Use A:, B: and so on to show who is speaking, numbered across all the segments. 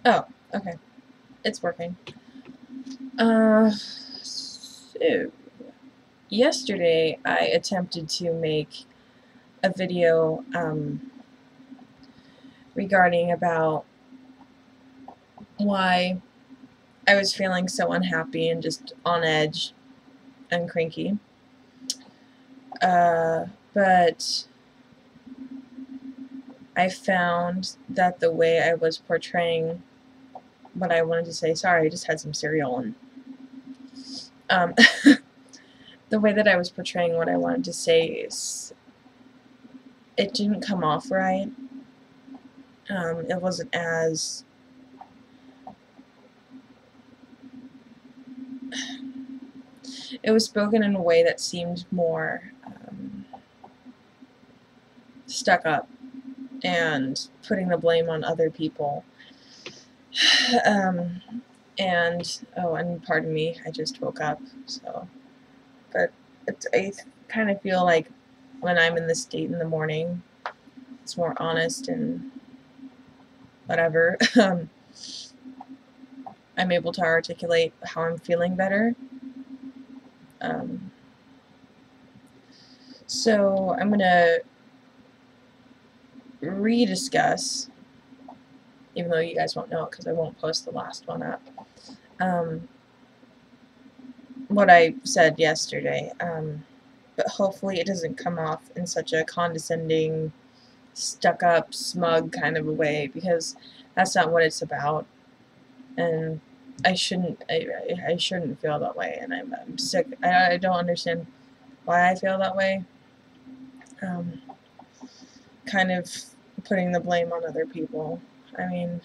A: Oh, okay. It's working. So, yesterday I attempted to make a video, regarding about why I was feeling so unhappy and just on edge and cranky. But I found that the way I was portraying what I wanted to say, sorry, I just had some cereal, and the way that I was portraying what I wanted to say is, it didn't come off right. It wasn't as, it was spoken in a way that seemed more stuck up and putting the blame on other people. And pardon me, I just woke up, so, but I kind of feel like when I'm in this state in the morning, it's more honest and whatever. I'm able to articulate how I'm feeling better. So I'm gonna rediscuss, even though you guys won't know it because I won't post the last one up, what I said yesterday. But hopefully it doesn't come off in such a condescending, stuck-up, smug kind of a way, because that's not what it's about. And I shouldn't feel that way, and I'm sick. I don't understand why I feel that way. Kind of putting the blame on other people. I mean,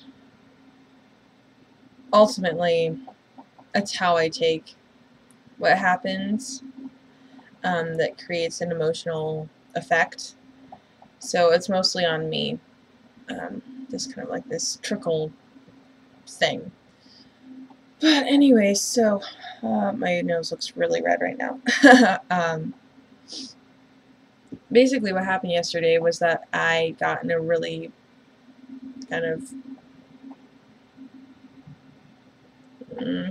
A: ultimately, that's how I take what happens, that creates an emotional effect. So it's mostly on me. Just kind of like this trickle thing. But anyway, so my nose looks really red right now. Basically what happened yesterday was that I got in a really kind of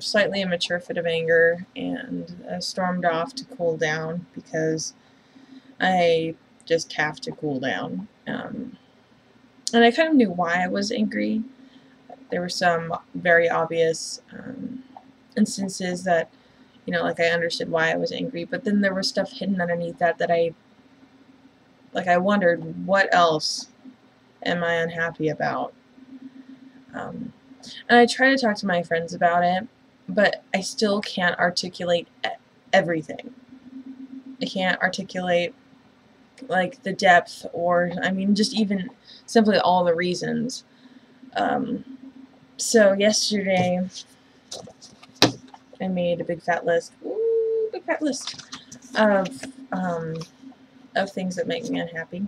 A: slightly immature fit of anger, and stormed off to cool down because I just have to cool down. And I kind of knew why I was angry. There were some very obvious instances that, like, I understood why I was angry, but then there was stuff hidden underneath that I wondered, what else am I unhappy about? And I try to talk to my friends about it, but I still can't articulate everything. I can't articulate, like, the depth, or, I mean, just even simply all the reasons. So yesterday, I made a big fat list, of things that make me unhappy.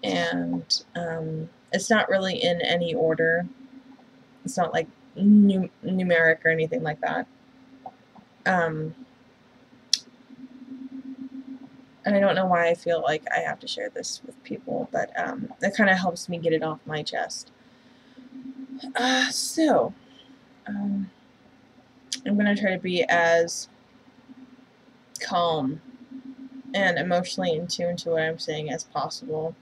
A: And it's not really in any order. It's not like numeric or anything like that. And I don't know why I feel like I have to share this with people, but that kind of helps me get it off my chest. So, I'm going to try to be as calm and emotionally in tune to what I'm saying as possible,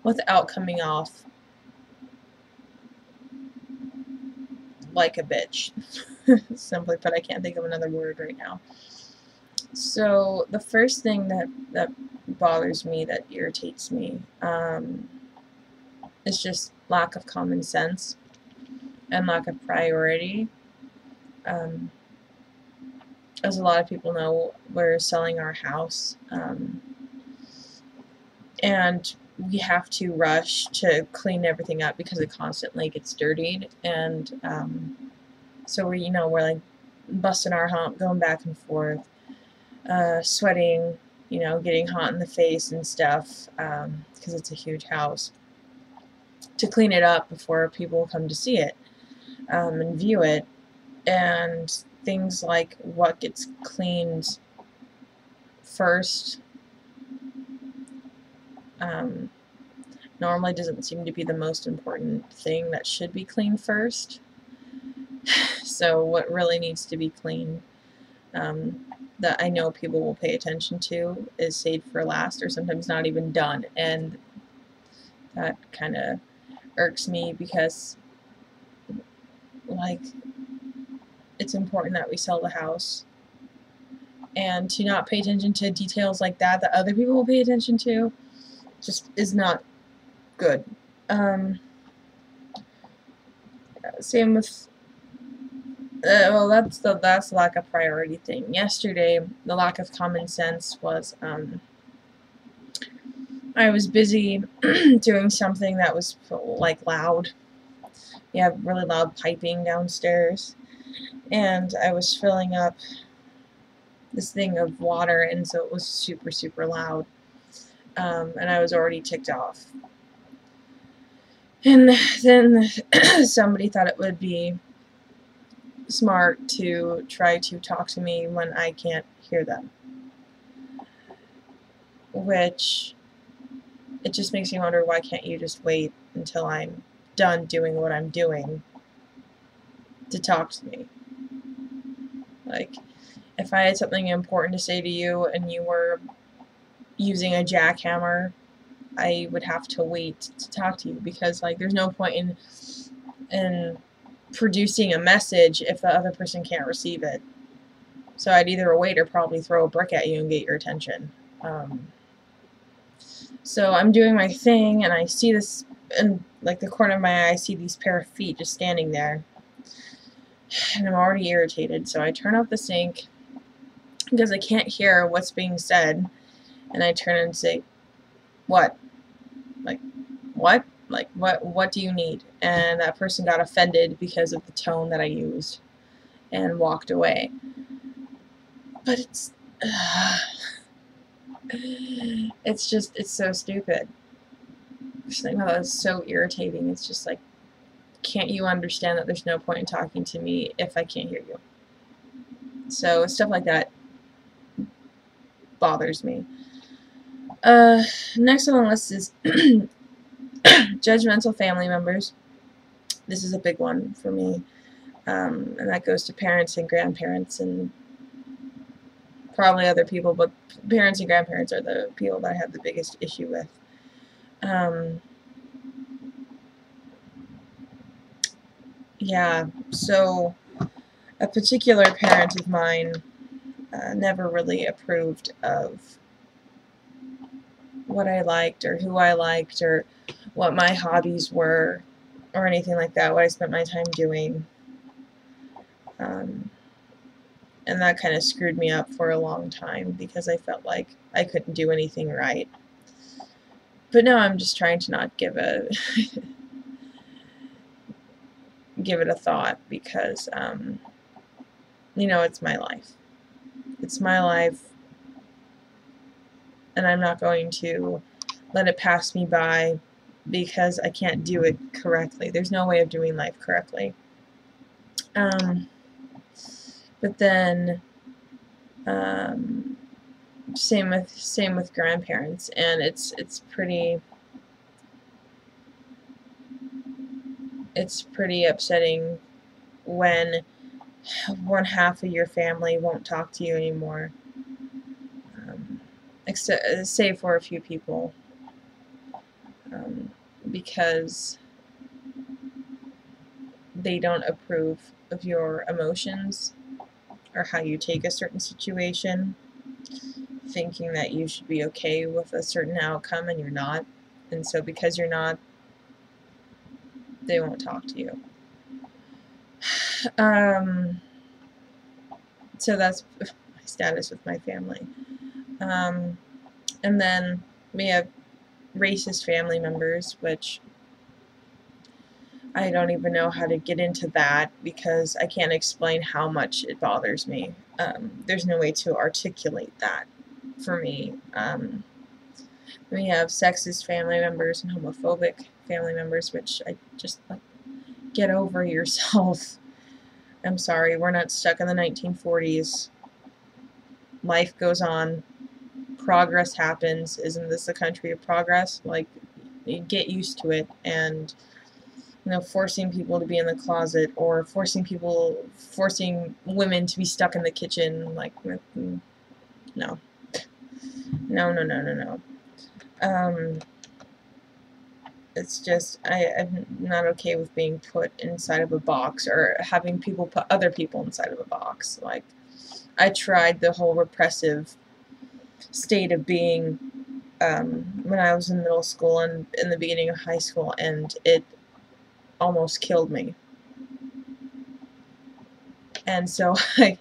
A: without coming off like a bitch. Simply put, I can't think of another word right now. So the first thing that bothers me, that irritates me, is just lack of common sense and lack of priority. As a lot of people know, we're selling our house, and we have to rush to clean everything up because it constantly gets dirtied, and so we're like busting our hump, going back and forth, sweating, getting hot in the face and stuff, because it's a huge house, to clean it up before people come to see it, and view it. And things like what gets cleaned first, and normally doesn't seem to be the most important thing that should be cleaned first. So what really needs to be cleaned, that I know people will pay attention to, is saved for last, or sometimes not even done, and that kind of irks me because, like, it's important that we sell the house, and to not pay attention to details like that other people will pay attention to just is not good. Same with well, that's the lack of priority thing. Yesterday, the lack of common sense was I was busy doing something that was like loud. You have really loud piping downstairs, and I was filling up this thing of water, and so it was super, super loud, and I was already ticked off. And then somebody thought it would be smart to try to talk to me when I can't hear them, which, it just makes me wonder, why can't you just wait until I'm done doing what I'm doing to talk to me? Like, if I had something important to say to you and you were using a jackhammer, I would have to wait to talk to you, because, like, there's no point in producing a message if the other person can't receive it. So I'd either wait or probably throw a brick at you and get your attention. So I'm doing my thing, and I see this, in like the corner of my eye, I see these pair of feet just standing there, and I'm already irritated. So I turn off the sink because I can't hear what's being said, and I turn and say, "What? Like, what? Like, what do you need?" And that person got offended because of the tone that I used and walked away. But it's so stupid. Something about that is so irritating. It's just like, can't you understand that there's no point in talking to me if I can't hear you? So stuff like that bothers me. Next on the list is judgmental family members. This is a big one for me, and that goes to parents and grandparents and probably other people, but parents and grandparents are the people that I have the biggest issue with. Yeah, so a particular parent of mine never really approved of what I liked or who I liked or what my hobbies were or anything like that, what I spent my time doing. And that kind of screwed me up for a long time because I felt like I couldn't do anything right. But now I'm just trying to not give it a thought because, you know, it's my life. It's my life, and I'm not going to let it pass me by because I can't do it correctly. There's no way of doing life correctly. But then, same with grandparents, and it's pretty upsetting when one half of your family won't talk to you anymore, except save for a few people, because they don't approve of your emotions or how you take a certain situation, thinking that you should be okay with a certain outcome and you're not, and so because you're not, they won't talk to you. So that's my status with my family. And then we have racist family members, which I don't even know how to get into that because I can't explain how much it bothers me. There's no way to articulate that for me. We have sexist family members and homophobic family members, which I just, like, get over yourself. I'm sorry, we're not stuck in the 1940s. Life goes on. Progress happens. Isn't this a country of progress? Like, get used to it, and forcing people to be in the closet, or forcing women to be stuck in the kitchen. Like, no, no, no, no, no, no. It's just, I'm not okay with being put inside of a box, or having people put other people inside of a box. Like, I tried the whole repressive state of being when I was in middle school and in the beginning of high school, and it almost killed me. And so I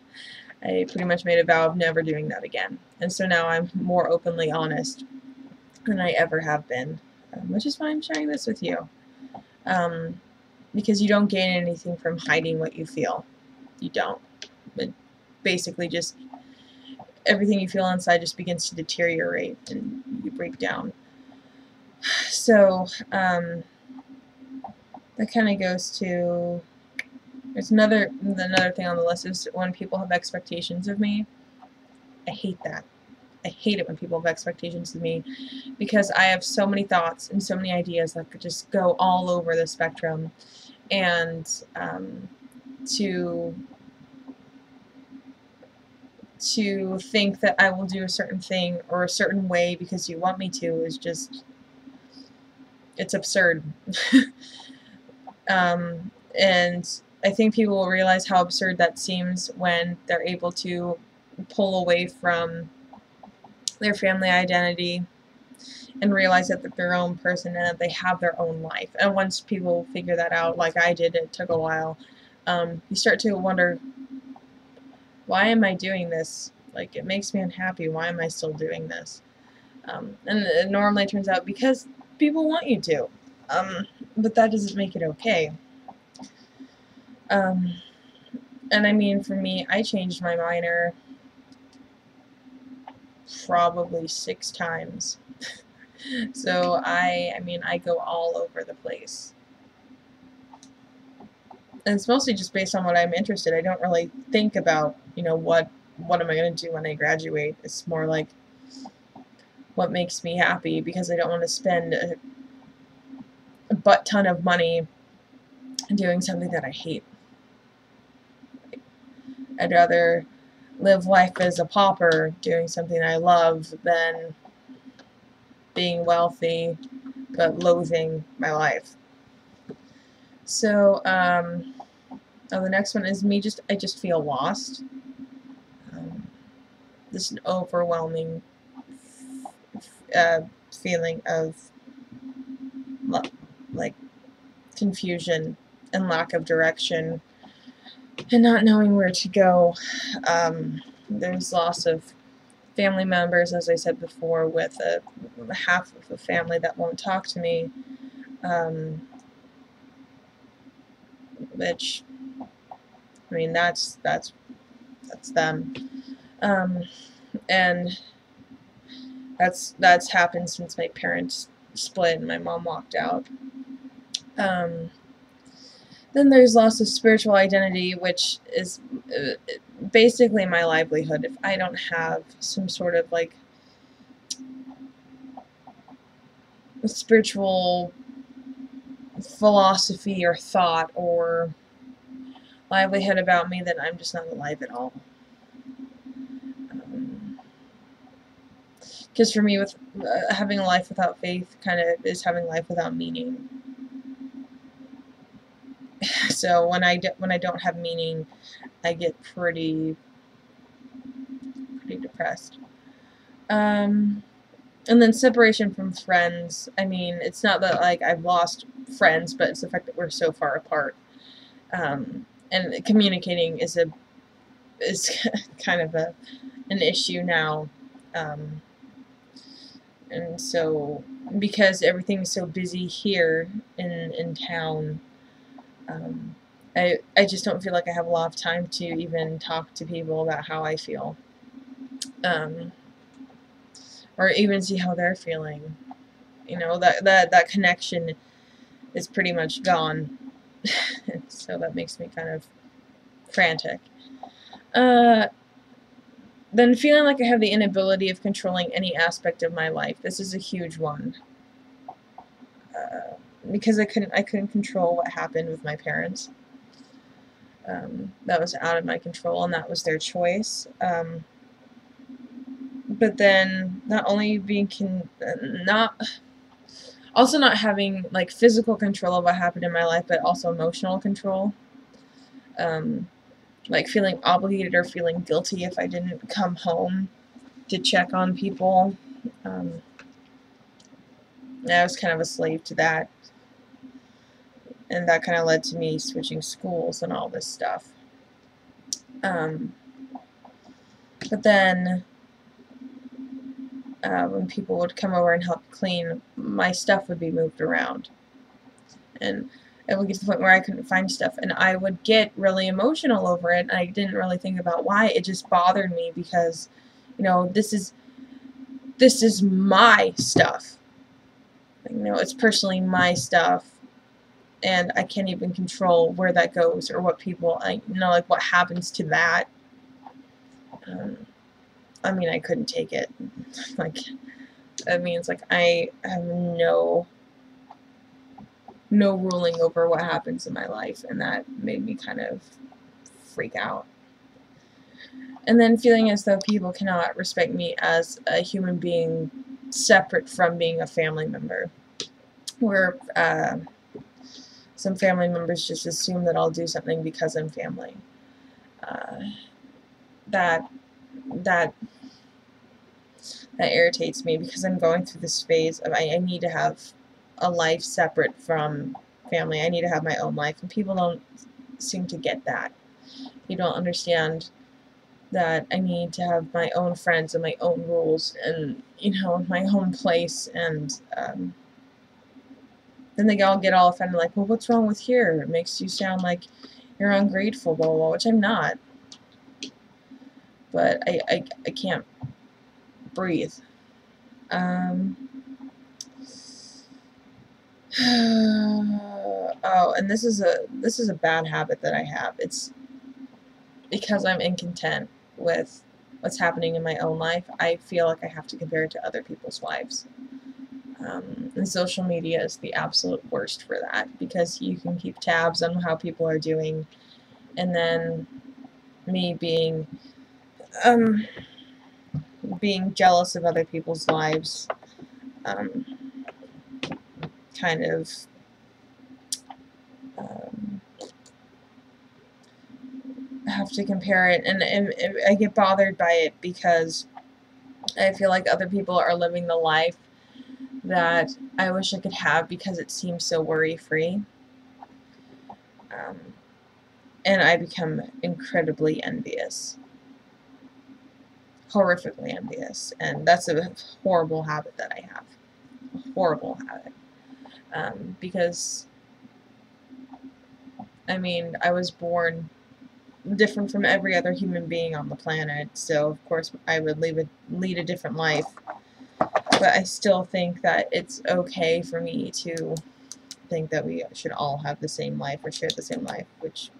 A: pretty much made a vow of never doing that again. And so now I'm more openly honest than I ever have been, which is why I'm sharing this with you. Because you don't gain anything from hiding what you feel. You don't. It basically just, everything you feel inside just begins to deteriorate and you break down. So, that kind of goes to, there's another thing on the list is when people have expectations of me. I hate that. I hate it when people have expectations of me, because I have so many thoughts and so many ideas that could just go all over the spectrum, and to think that I will do a certain thing or a certain way because you want me to is just, it's absurd. And I think people will realize how absurd that seems when they're able to pull away from their family identity and realize that they're their own person and that they have their own life. And once people figure that out, like I did, it took a while, you start to wonder, why am I doing this? Like, it makes me unhappy. Why am I still doing this? And it normally turns out because people want you to. But that doesn't make it okay. And I mean, for me, I changed my minor probably 6 times. So I mean, I go all over the place. And it's mostly just based on what I'm interested in. I don't really think about, what am I going to do when I graduate. It's more like, what makes me happy, because I don't want to spend a butt ton of money doing something that I hate. I'd rather live life as a pauper doing something I love than being wealthy but loathing my life. So, the next one is me. I just feel lost. This overwhelming feeling of like confusion and lack of direction and not knowing where to go. There's loss of family members, as I said before, with half of the family that won't talk to me, which, I mean, that's them, and that's happened since my parents split and my mom walked out. Then there's loss of spiritual identity, which is basically my livelihood. If I don't have some sort of like spiritual philosophy or thought or livelihood about me, then I'm just not alive at all. Because for me, with having a life without faith kind of is having life without meaning. So when I don't have meaning, I get pretty depressed. And then separation from friends. I mean, it's not that like I've lost friends, but it's the fact that we're so far apart. And communicating is kind of an issue now. And so, because everything's so busy here in town, I just don't feel like I have a lot of time to even talk to people about how I feel, or even see how they're feeling. That connection is pretty much gone. So that makes me kind of frantic. Then feeling like I have the inability of controlling any aspect of my life. This is a huge one. because I couldn't control what happened with my parents. That was out of my control, and that was their choice. But then not only not also not having like physical control of what happened in my life, but also emotional control. Like feeling obligated or feeling guilty if I didn't come home to check on people. I was kind of a slave to that, and that kind of led to me switching schools and all this stuff. But then when people would come over and help clean, my stuff would be moved around, and it would get to the point where I couldn't find stuff, and I would get really emotional over it, and I didn't really think about why. It just bothered me because, you know, this is my stuff. You know, it's personally my stuff, and I can't even control where that goes or what people, like what happens to that. I mean, I couldn't take it. Like, that means like I have no ruling over what happens in my life, and that made me kind of freak out. And then feeling as though people cannot respect me as a human being separate from being a family member. Where some family members just assume that I'll do something because I'm family. That irritates me, because I'm going through this phase of I need to have a life separate from family. I need to have my own life, and people don't seem to get that. You don't understand that I need to have my own friends and my own rules and, you know, my own place, and then they all get all offended, like, well, what's wrong with here? It makes you sound like you're ungrateful, blah, blah, blah, which I'm not. But I can't breathe. Oh, and this is a bad habit that I have. It's because I'm incontent with what's happening in my own life. I feel like I have to compare it to other people's lives. And social media is the absolute worst for that, because you can keep tabs on how people are doing, and then me being jealous of other people's lives, kind of have to compare it, and I get bothered by it because I feel like other people are living the life that I wish I could have, because it seems so worry-free. And I become incredibly envious. Horrifically envious. And that's a horrible habit that I have. A horrible habit. Because, I mean, I was born different from every other human being on the planet, so of course I would lead a different life. But I still think that it's okay for me to think that we should all have the same life or share the same life, which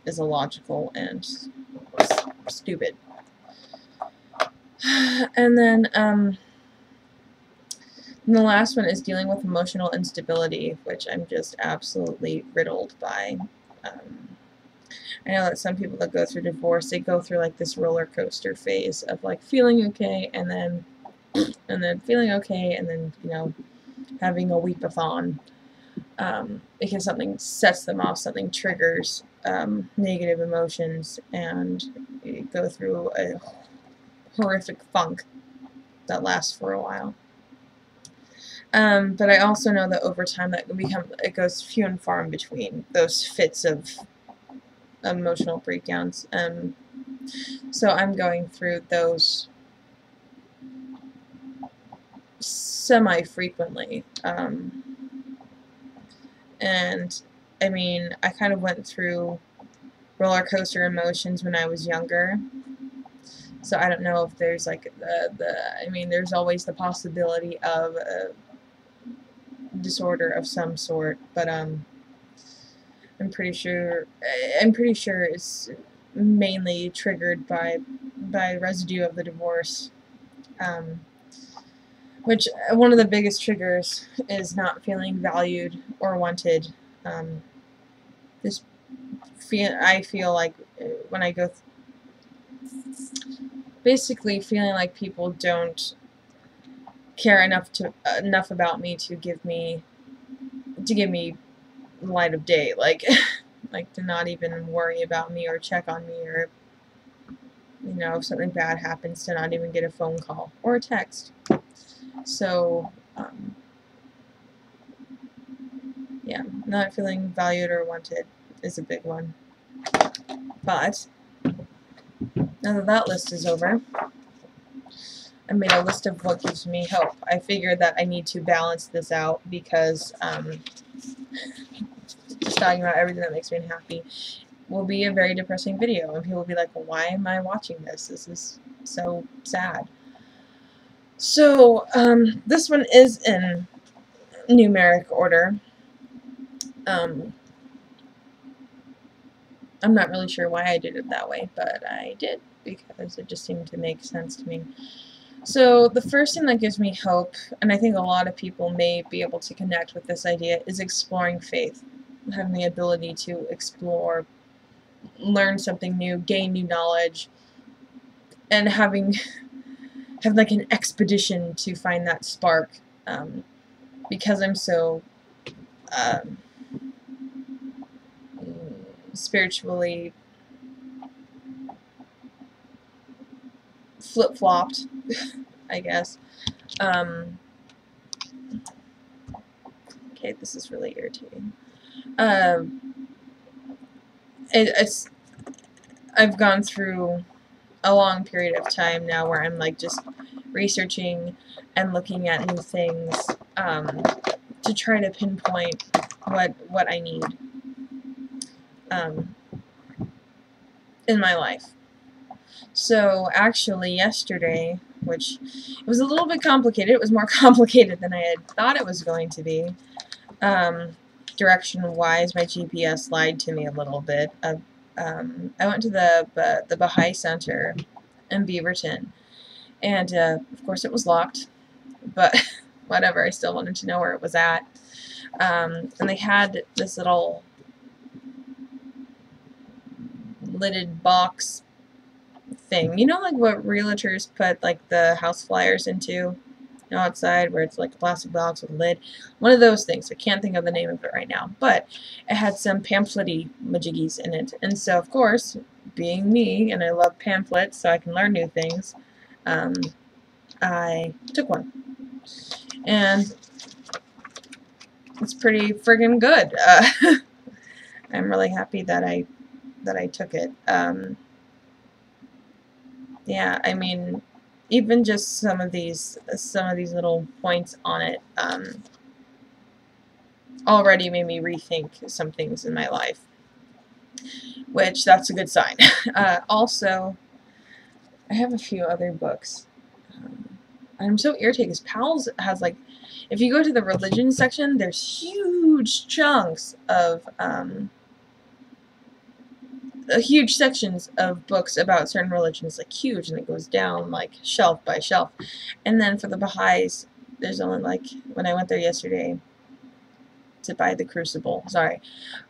A: is illogical and stupid. And then the last one is dealing with emotional instability, which I'm just absolutely riddled by. I know that some people that go through divorce, they go through like this roller coaster phase of like feeling okay, and then feeling okay, and then, you know, having a weepathon, because something sets them off, something triggers negative emotions, and you go through a horrific funk that lasts for a while. But I also know that over time it goes few and far in between those fits of emotional breakdowns. So I'm going through those semi-frequently. And I mean, I kind of went through roller coaster emotions when I was younger. So I don't know if there's like I mean, there's always the possibility of a disorder of some sort, but I'm pretty sure it's mainly triggered by residue of the divorce. which one of the biggest triggers is not feeling valued or wanted. This I feel like when I go basically feeling like people don't care enough about me to give me light of day, like like to not even worry about me or check on me, or if something bad happens, to not even get a phone call or a text. So yeah, not feeling valued or wanted is a big one. But now that that list is over, I made a list of what gives me hope. I figured that I need to balance this out, because just talking about everything that makes me unhappy will be a very depressing video, and people will be like, well, why am I watching this? This is so sad. So this one is in numeric order. I'm not really sure why I did it that way, but I did, because it just seemed to make sense to me. So the first thing that gives me hope, and I think a lot of people may be able to connect with this idea, is exploring faith. Having the ability to explore, learn something new, gain new knowledge, and have like an expedition to find that spark. Because I'm so spiritually flip-flopped, I guess. Okay, this is really irritating. I've gone through a long period of time now where I'm like just researching and looking at new things to try to pinpoint what I need in my life. So actually yesterday, which it was a little bit complicated, it was more complicated than I had thought it was going to be. Direction-wise, my GPS lied to me a little bit. I went to the Baha'i Center in Beaverton, and of course it was locked, but whatever, I still wanted to know where it was at. And they had this little lidded box thing, like what realtors put like the house flyers into, outside, where it's like a plastic box with a lid. One of those things. I can't think of the name of it right now, but it had some pamphlet-y majiggies in it. And so, of course, being me, and I love pamphlets so I can learn new things, I took one. And it's pretty friggin' good. I'm really happy that I took it. Yeah, I mean, even just some of these little points on it already made me rethink some things in my life, which that's a good sign. Also, I have a few other books. I'm so irritated because Powell's has, like, if you go to the religion section, there's huge chunks of huge sections of books about certain religions, like huge, and it goes down like shelf by shelf. And then for the Baha'is, there's only, like, when I went there yesterday to buy the Crucible, sorry,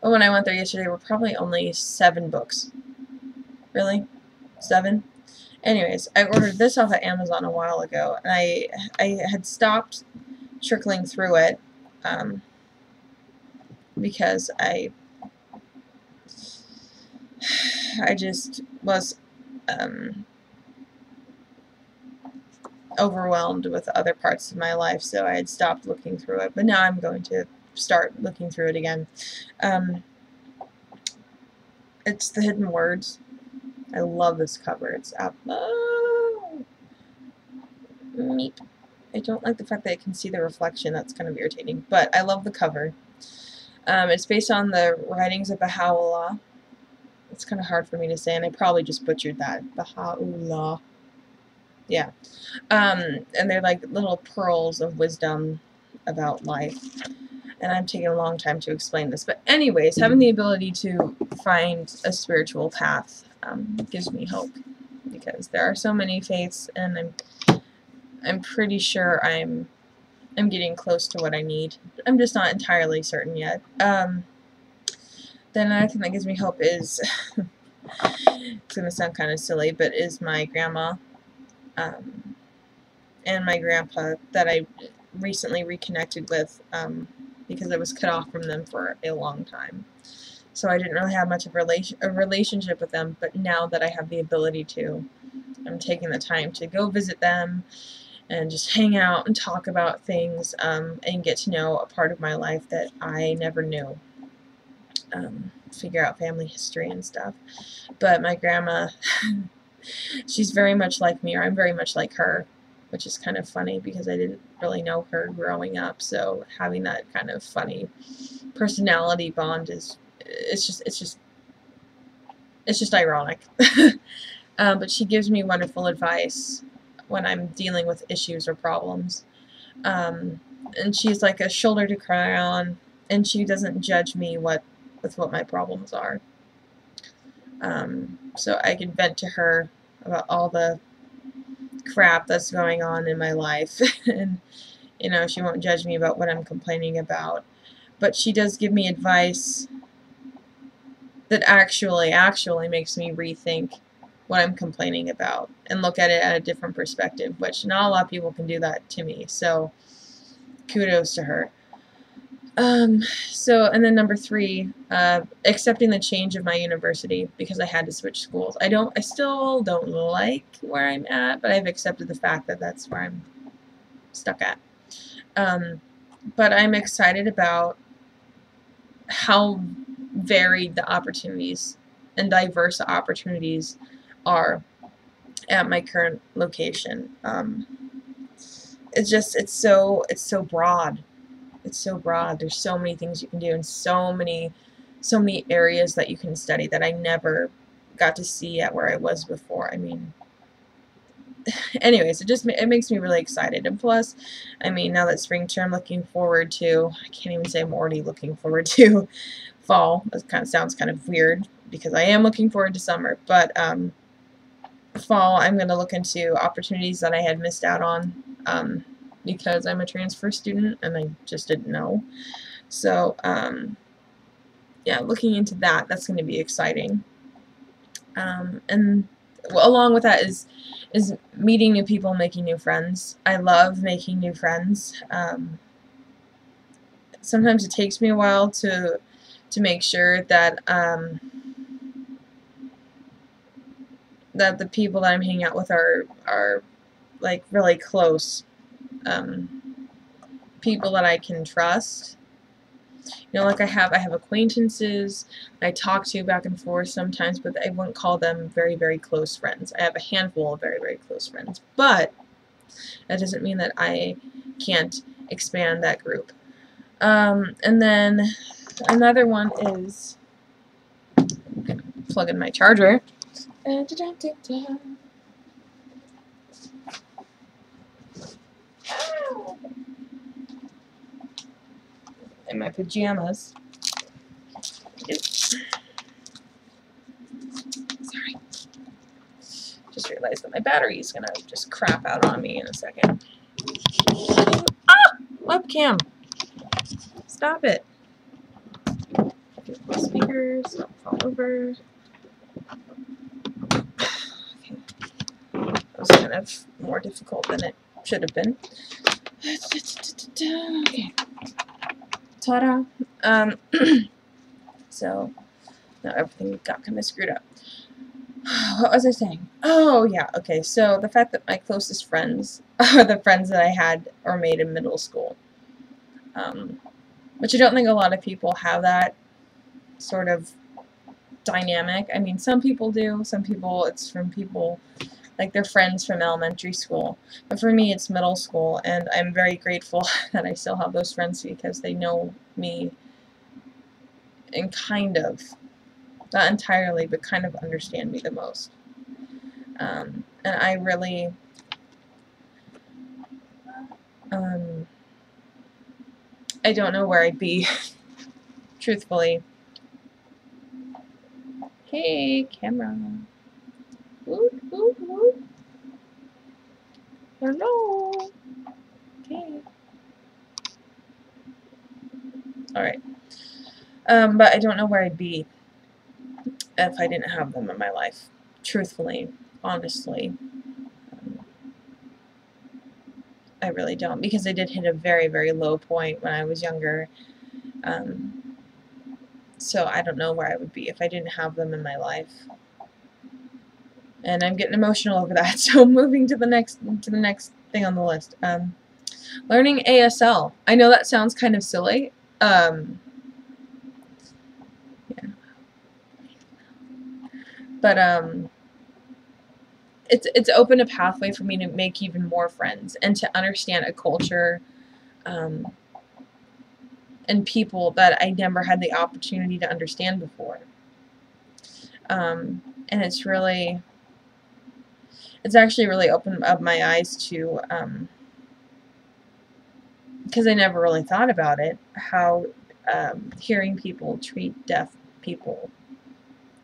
A: but when I went there yesterday, were probably only 7 books. Really? 7? Anyways, I ordered this off of Amazon a while ago, and I had stopped trickling through it because I just was overwhelmed with other parts of my life, so I had stopped looking through it. But now I'm going to start looking through it again. It's The Hidden Words. I love this cover. It's up. Oh, meep. I don't like the fact that I can see the reflection. That's kind of irritating. But I love the cover. It's based on the writings of Baha'u'llah. It's kind of hard for me to say, and I probably just butchered that. Baha'u'llah. Yeah. And they're like little pearls of wisdom about life. And I'm taking a long time to explain this. But anyways, having the ability to find a spiritual path gives me hope. Because there are so many faiths, and I'm pretty sure I'm getting close to what I need. I'm just not entirely certain yet. Then another thing that gives me hope is, it's going to sound kind of silly, but is my grandma and my grandpa that I recently reconnected with because I was cut off from them for a long time. So I didn't really have much of a relationship with them, but now that I have the ability to, I'm taking the time to go visit them and just hang out and talk about things and get to know a part of my life that I never knew. Figure out family history and stuff. But my grandma, she's very much like me, or I'm very much like her, which is kind of funny because I didn't really know her growing up, so having that kind of funny personality bond is, it's just ironic. But she gives me wonderful advice when I'm dealing with issues or problems. And she's like a shoulder to cry on, and she doesn't judge me with what my problems are. So I can vent to her about all the crap that's going on in my life, and you know, she won't judge me about what I'm complaining about, but she does give me advice that actually makes me rethink what I'm complaining about and look at it at a different perspective, which not a lot of people can do that to me, so kudos to her. And then number 3, accepting the change of my university because I had to switch schools. I still don't like where I'm at, but I've accepted the fact that that's where I'm stuck at. But I'm excited about how varied the opportunities and diverse the opportunities are at my current location. It's so broad. It's so broad. There's so many things you can do, and so many areas that you can study that I never got to see at where I was before. I mean, anyways, it makes me really excited. And plus, I mean, now that spring term, looking forward to, I can't even say I'm already looking forward to fall. That kind of sounds kind of weird because I am looking forward to summer, but fall, I'm going to look into opportunities that I had missed out on because I'm a transfer student and I just didn't know. So yeah, looking into that's going to be exciting. And along with that is meeting new people, making new friends. I love making new friends. Sometimes it takes me a while to make sure that that the people that I'm hanging out with are like really close people that I can trust. You know, like I have acquaintances I talk to back and forth sometimes, but I wouldn't call them very, very close friends. I have a handful of very, very close friends, but that doesn't mean that I can't expand that group. And then another one is, I'm gonna plug in my charger. In my pajamas. Oops. Sorry. Just realized that my battery is gonna just crap out on me in a second. Ah! Webcam! Stop it. Speakers, don't fall over. Okay. That was kind of more difficult than it should have been. Okay. Ta-da! So now everything got kind of screwed up. What was I saying? Oh yeah, okay. So the fact that my closest friends are the friends that I had or made in middle school, which I don't think a lot of people have that sort of dynamic. I mean, some people do. Some people, it's from people like they're friends from elementary school. But for me, it's middle school, and I'm very grateful that I still have those friends because they know me and kind of, not entirely, but kind of understand me the most. And I really, I don't know where I'd be, truthfully. Hey, camera. Woot, woot, woot. Hello. Okay. Alright. But I don't know where I'd be if I didn't have them in my life. Truthfully, honestly. I really don't, because I did hit a very, very low point when I was younger. So I don't know where I would be if I didn't have them in my life. And I'm getting emotional over that, so moving to the next thing on the list. Learning ASL. I know that sounds kind of silly. Yeah. But it's opened a pathway for me to make even more friends and to understand a culture and people that I never had the opportunity to understand before. And it's actually really opened up my eyes to, because I never really thought about it, how hearing people treat deaf people.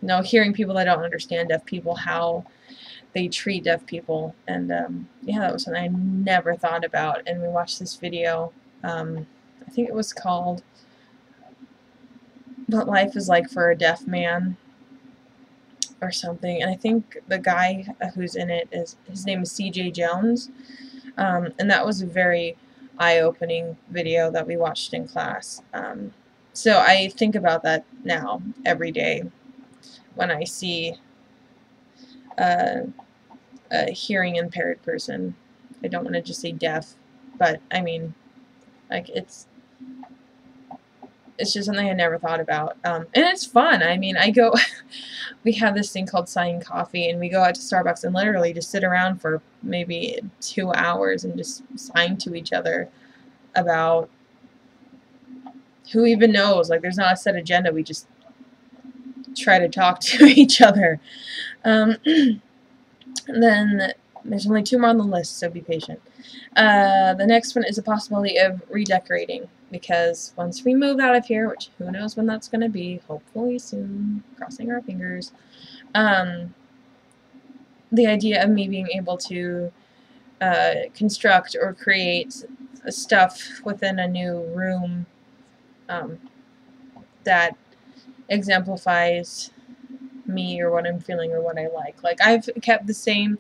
A: No, hearing people that don't understand deaf people, how they treat deaf people. And yeah, that was something I never thought about. And we watched this video. I think it was called What Life is Like for a Deaf Man or something. And I think the guy who's in it, his name is CJ Jones. And that was a very eye-opening video that we watched in class. So I think about that now every day when I see a hearing impaired person. I don't want to just say deaf, but I mean, like, it's just something I never thought about. And it's fun. I mean, we have this thing called Sign Coffee, and we go out to Starbucks and literally just sit around for maybe 2 hours and just sign to each other about who even knows. Like, there's not a set agenda. We just try to talk to each other. And then there's only 2 more on the list, so be patient. The next one is a possibility of redecorating, because once we move out of here, which who knows when that's going to be, hopefully soon, crossing our fingers, the idea of me being able to construct or create stuff within a new room that exemplifies me or what I'm feeling or what I like. Like, I've kept the same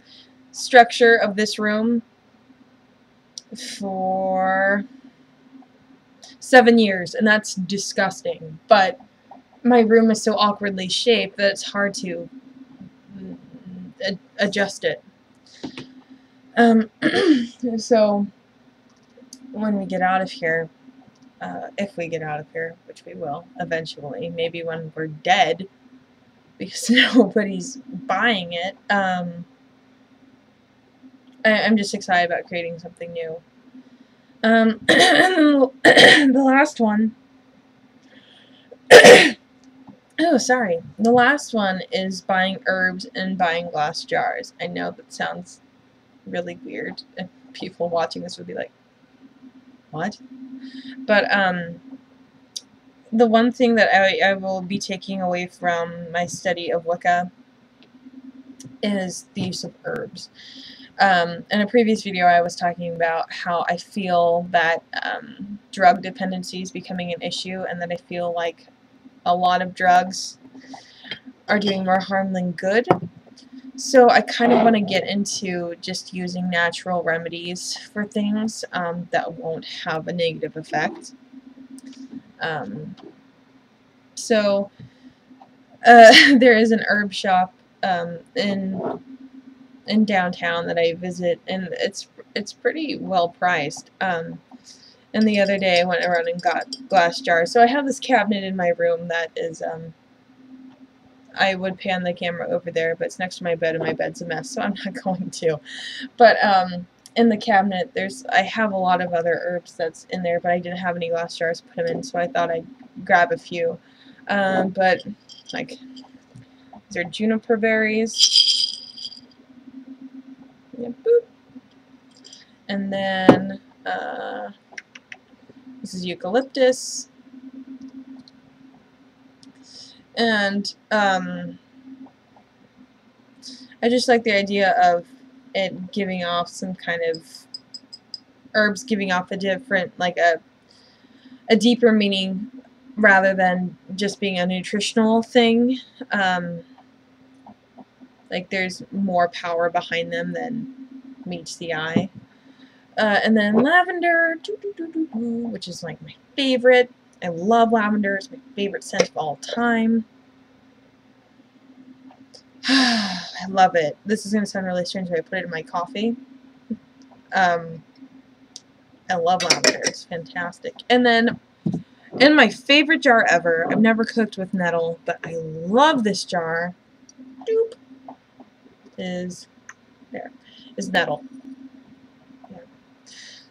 A: structure of this room for 7 years, and that's disgusting. But my room is so awkwardly shaped that it's hard to adjust it. So when we get out of here, if we get out of here, which we will eventually, maybe when we're dead, because nobody's buying it, I'm just excited about creating something new. And the last one, oh, sorry. The last one is buying herbs and buying glass jars. I know that sounds really weird, and people watching this would be like, what? But the one thing that I will be taking away from my study of Wicca is the use of herbs. In a previous video, I was talking about how I feel that drug dependency is becoming an issue, and that I feel like a lot of drugs are doing more harm than good. So I kind of want to get into just using natural remedies for things that won't have a negative effect. So there is an herb shop in downtown that I visit, and it's pretty well priced. And the other day I went around and got glass jars. So I have this cabinet in my room that is I would pan the camera over there, but it's next to my bed, and my bed's a mess, so I'm not going to. But in the cabinet, I have a lot of other herbs that's in there, but I didn't have any glass jars to put them in, so I thought I'd grab a few. But like, these are juniper berries. Yeah, boop. And then this is eucalyptus. And I just like the idea of it giving off some kind of herbs giving off a different, like a deeper meaning rather than just being a nutritional thing. Like there's more power behind them than meets the eye. And then lavender, which is like my favorite. I love lavender. It's my favorite scent of all time. I love it. This is going to sound really strange if I put it in my coffee. I love lavender. It's fantastic. And then, in my favorite jar ever, I've never cooked with nettle, but I love this jar, is nettle. Yeah.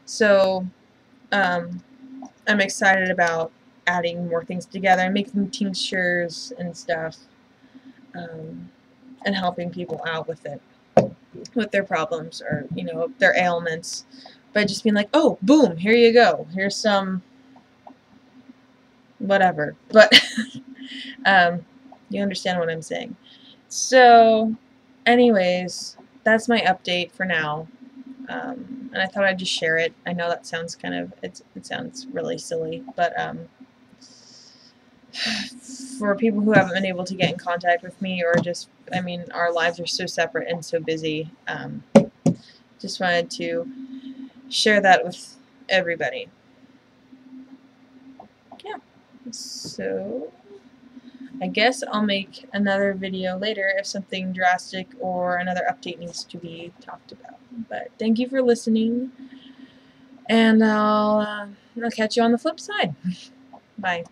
A: So, I'm excited about adding more things together and making tinctures and stuff, and helping people out with it, with their problems or, you know, their ailments, by just being like, oh, boom, here you go. Here's some whatever. But you understand what I'm saying. So, anyways, that's my update for now. And I thought I'd just share it. I know that sounds kind of, it sounds really silly, but for people who haven't been able to get in contact with me, or just, I mean, our lives are so separate and so busy, just wanted to share that with everybody. Yeah. So, I guess I'll make another video later if something drastic or another update needs to be talked about. But thank you for listening, and I'll catch you on the flip side. Bye.